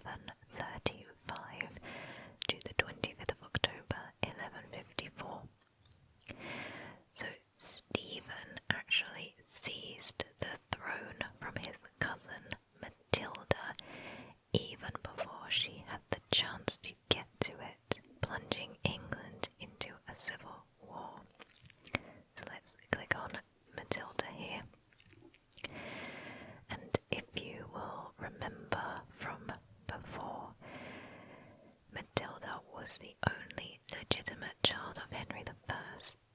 1135 to the 25th of October 1154. So Stephen actually seized the throne from his cousin Matilda even before she had the chance to get to it, plunging England into a civil war. So let's click on Matilda here. And if you will remember from before, Matilda was the only legitimate child of Henry I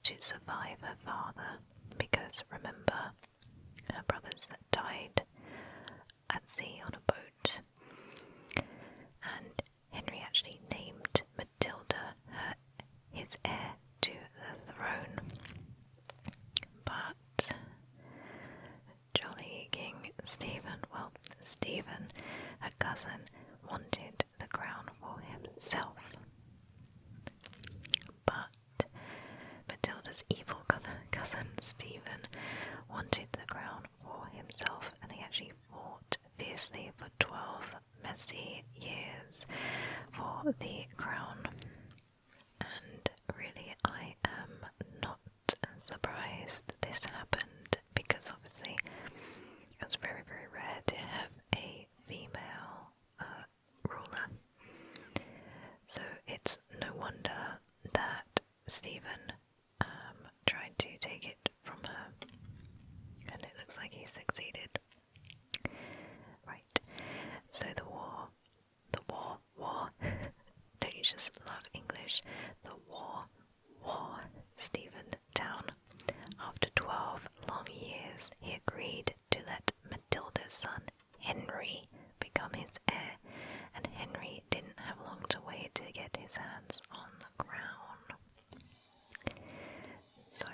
to survive her father, because remember, her brothers died at sea on a boat, and Henry actually named Matilda his heir to the throne. But jolly King Stephen, her cousin, wanted the crown for himself. But Matilda's evil cousin Stephen wanted the crown for himself, and they actually fought fiercely for 12 messy years for the crown. And really, I am not surprised this happened, because obviously it's very, very rare to have a female ruler. So it's no wonder that Stephen tried to take it from her, and it looks like he succeeded. Right, so the war, don't you just love English? The war Stephen down. After 12 long years, he agreed to let Matilda's son Henry become his heir, and Henry didn't have long to wait to get his hands on the crown. So,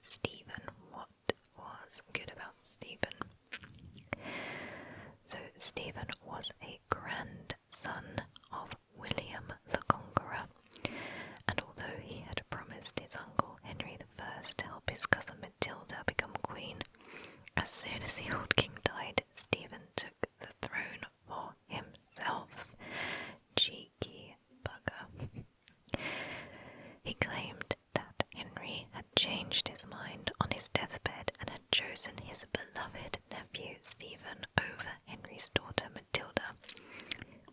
Stephen, what was good about Stephen? So, Stephen was a grandson of William the Conqueror, and although he had promised his uncle Henry I to help his cousin Matilda become queen, as soon as the old king died, Stephen took the throne for himself. Cheeky bugger. He claimed that Henry had changed his mind on his deathbed and had chosen his beloved nephew Stephen over Henry's daughter Matilda,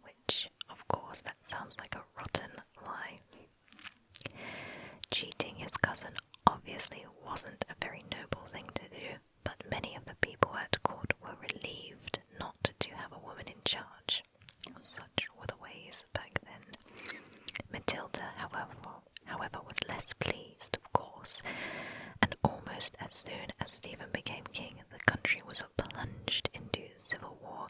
which, of course, that sounds like a rotten lie. Cheating his cousin obviously wasn't a very noble thing to do, but many of the people at court were relieved not to have a woman in charge. Such were the ways back then. Matilda, however, was less pleased, of course, and almost as soon as Stephen became king, the country was plunged into civil war,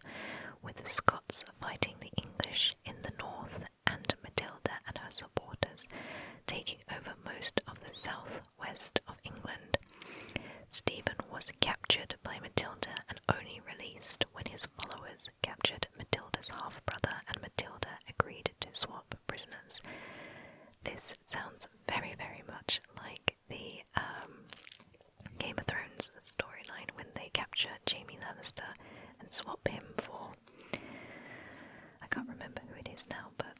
with the Scots fighting the English in the north, and Matilda and her supporters taking over most of the southwest of England. Stephen was captured by Matilda and only released when his followers captured Matilda's half-brother, and Matilda agreed to swap prisoners. This sounds very, very much like the Game of Thrones storyline when they capture Jaime Lannister and swap him for... I can't remember who it is now, but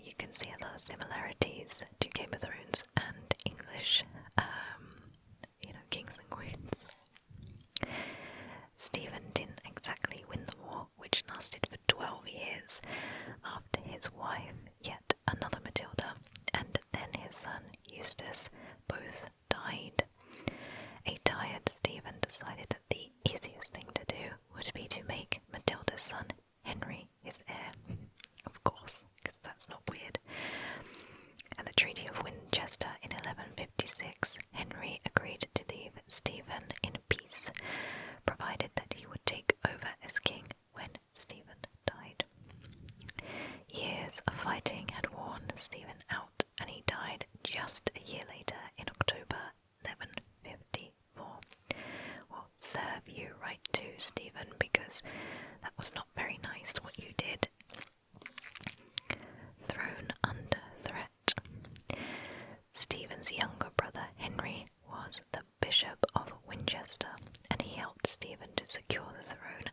you can see a lot of similarities to Game of Thrones and English, kings and queens. Stephen didn't exactly win the war, which lasted for 12 years, after his wife, yet another Matilda, and then his son Eustace, both died. A tired Stephen decided that the easiest thing to do would be to make Matilda's son Henry his heir. Of course, because that's not weird. At the Treaty of Winchester in 1156, Henry agreed to leave Stephen in peace, provided that he would take over as king when Stephen died. Years of fighting had worn Stephen out, and he died just a year later in October 1154. Well, serve you right too, Stephen, because that was not very nice what you did. Thrown under threat. Stephen's younger brother Henry was the Bishop of Winchester, and he helped Stephen to secure the throne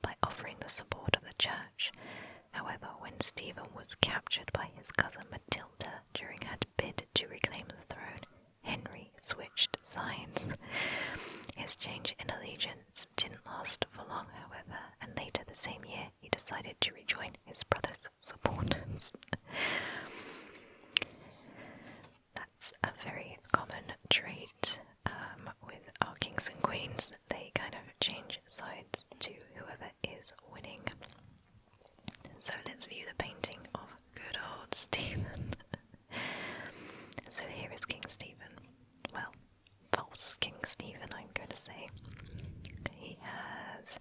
by offering the support Stephen was captured by his cousin Matilda during her bid to reclaim the throne, Henry switched sides. His change in allegiance didn't last for long, however, and later the same year he decided to rejoin his brother's supporters. That's a very common trait with our kings and queens. They kind of change sides to whoever is winning. So let's view the painting of good old Stephen. So here is King Stephen. Well, false King Stephen, I'm going to say. He has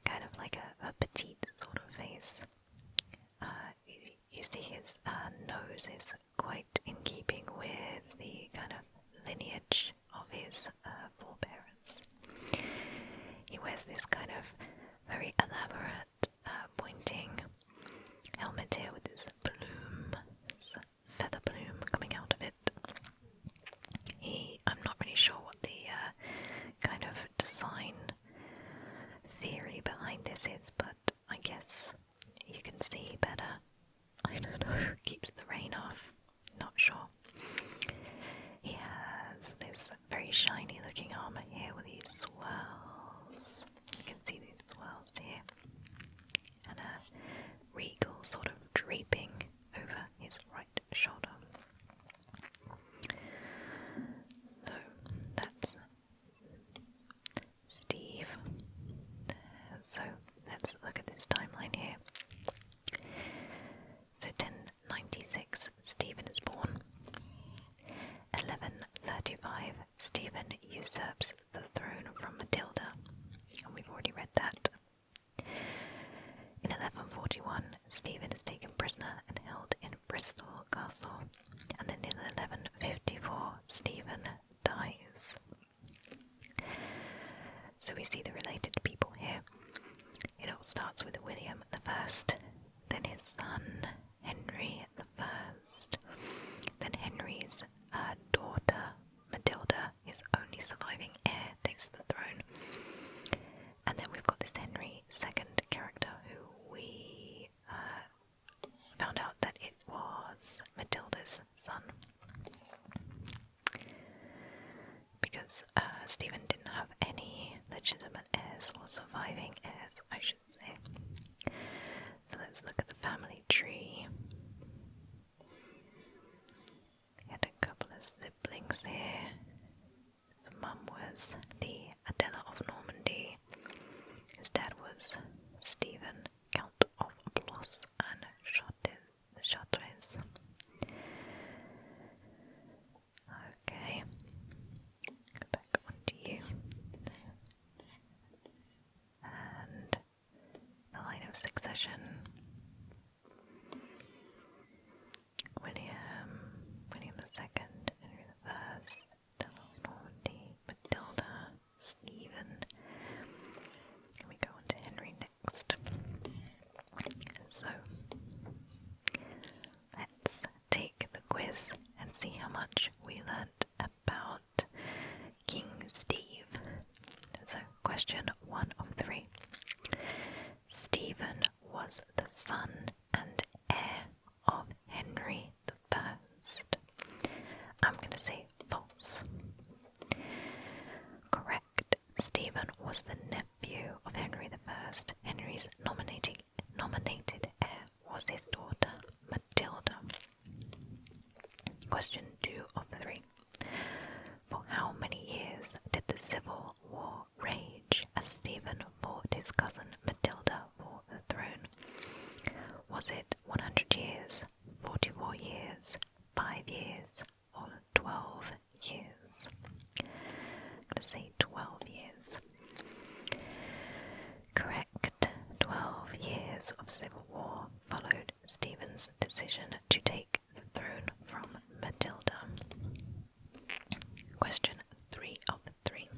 kind of like a petite sort of face. You see his nose is quite in keeping with the kind of lineage of his foreparents. He wears this kind of very elaborate pointing helmet here with this plume, this feather plume coming out of it. I'm not really sure what the kind of design theory behind this is, but I guess you can see better. I don't know, keeps the rain off, not sure. He has this very shiny looking armor here with these swirls. You can see these swirls here. And a regal sort of draping over his right shoulder. So that's Steve. So let's look at this timeline here. So 1096, Stephen is born. 1135, Stephen usurps the throne from Matilda, and we've already read that. In 1141, Stephen is taken prisoner and held in Bristol Castle, and then in 1154, Stephen dies. So we see the related people here. It all starts with William I, then his son Henry I, then Henry's daughter Matilda, his only surviving heir, takes the throne, and then we've got this Henry II character who we found out that it was Matilda's son, because Stephen didn't have any legitimate heirs or surviving heirs, I should say. So let's look at the family tree. He had a couple of siblings here. His mum was the Adela of Normandy. His dad was Stephen, Count of Blois and Chartres. Okay, go back onto you. And the line of succession. William II, Henry I, Adela of Normandy, Matilda, Stephen. And we go on to Henry next. So let's take the quiz and see how much we learnt about King Steve. So question 1 of 3. Stephen was the son and heir of Henry I. I'm going to say false. Correct. Stephen was the nephew of Henry I. Henry's nominated heir was his daughter Matilda. Question 2 of 3. For how many years did the Civil War rage as Stephen fought his cousin Matilda for the throne? Was it 100 years, 44 years, 5 years, or 12 years? I'm going to say 12 years. Correct. 12 years of civil war followed Stephen's decision to take the throne from Matilda. Question 3 of 3.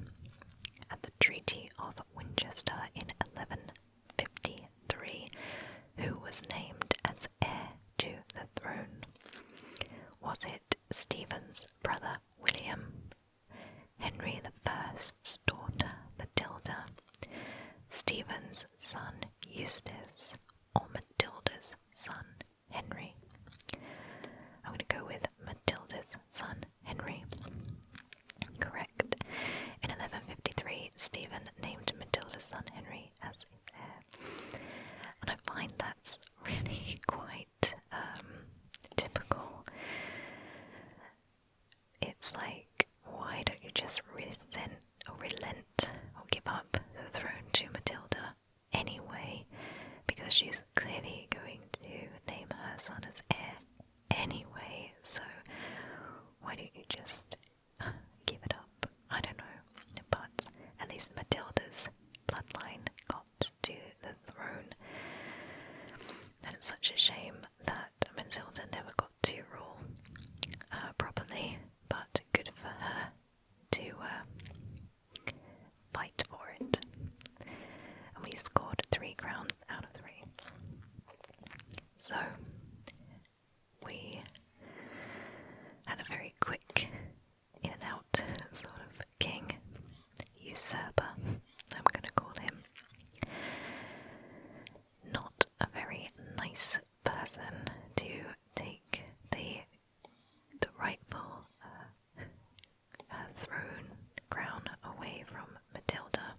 At the Treaty of Winchester in 1153, who was named as heir to the throne? Was it Stephen's brother William, Henry I's daughter Matilda, Stephen's son Eustace, or Matilda's Matilda's son, Henry. I'm going to go with Matilda's son, Henry. Correct. In 1153, Stephen named Matilda's son Henry as his heir. And I find that's really quite typical. It's like, why don't you just relent or give up the throne to Matilda anyway? Because she's clearly going to name her son as heir anyway, so why don't you just give it up? I don't know, but at least Matilda's bloodline got to the throne, and it's such a shame that Matilda never got to rule properly, but good for her to fight for it. And we scored 3 crowns out of 3. So we had a very quick in and out sort of king, usurper, I'm going to call him. Not a very nice person to take the rightful throne crown away from Matilda.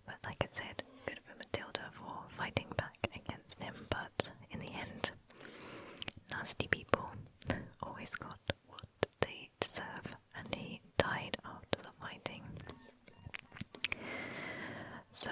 But like I said, good for Matilda for fighting back against him, but in the end, nasty people always got what they deserve, and he died after the fighting. So